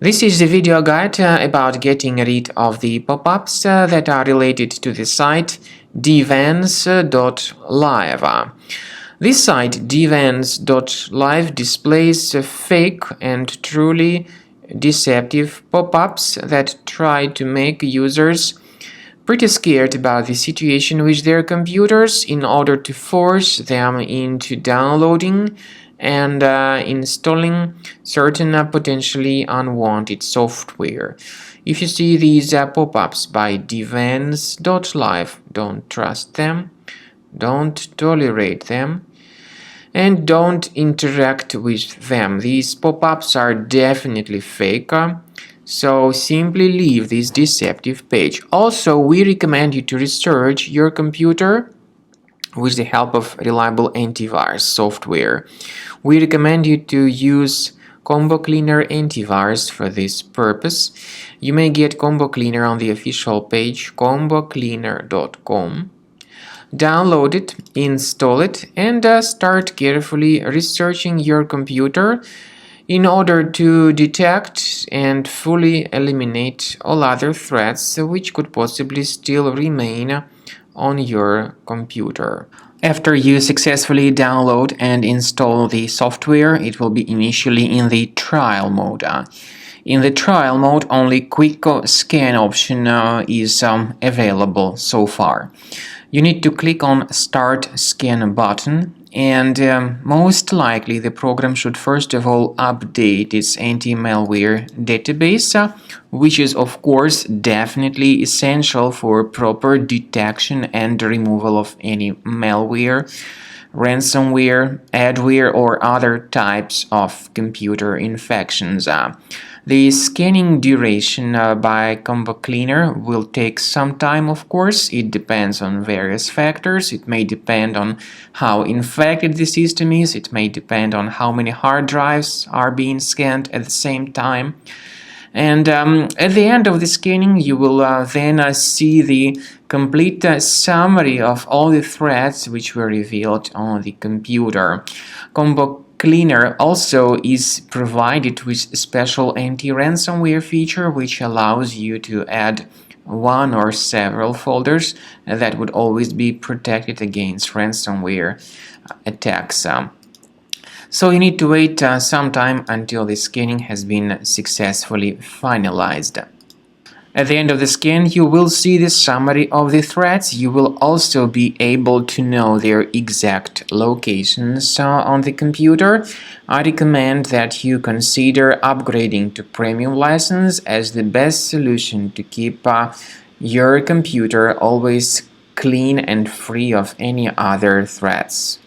This is the video guide about getting rid of the pop-ups that are related to the site Divans.live. This site Divans.live displays fake and truly deceptive pop-ups that try to make users pretty scared about the situation with their computers in order to force them into downloading and installing certain potentially unwanted software. If you see these pop-ups by Divans.live, don't trust them, don't tolerate them, and don't interact with them. These pop-ups are definitely fake. So simply leave this deceptive page. Also, we recommend you to research your computer with the help of reliable antivirus software. We recommend you to use Combo Cleaner antivirus for this purpose. You may get Combo Cleaner on the official page combocleaner.com. Download it, install it, and start carefully researching your computer in order to detect and fully eliminate all other threats which could possibly still remain on your computer. After you successfully download and install the software, it will be initially in the trial mode. In the trial mode, only quick scan option is available so far. You need to click on Start Scan button, and most likely the program should first of all update its anti-malware database, which is of course definitely essential for proper detection and removal of any malware, ransomware, adware, or other types of computer infections. The scanning duration by Combo Cleaner will take some time, of course. It depends on various factors. It may depend on how infected the system is. It may depend on how many hard drives are being scanned at the same time. And at the end of the scanning, you will then see the complete summary of all the threats which were revealed on the computer. Combo Cleaner also is provided with a special anti-ransomware feature which allows you to add one or several folders that would always be protected against ransomware attacks. So you need to wait some time until the scanning has been successfully finalized. At the end of the scan, you will see the summary of the threats. You will also be able to know their exact locations on the computer. I recommend that you consider upgrading to premium license as the best solution to keep your computer always clean and free of any other threats.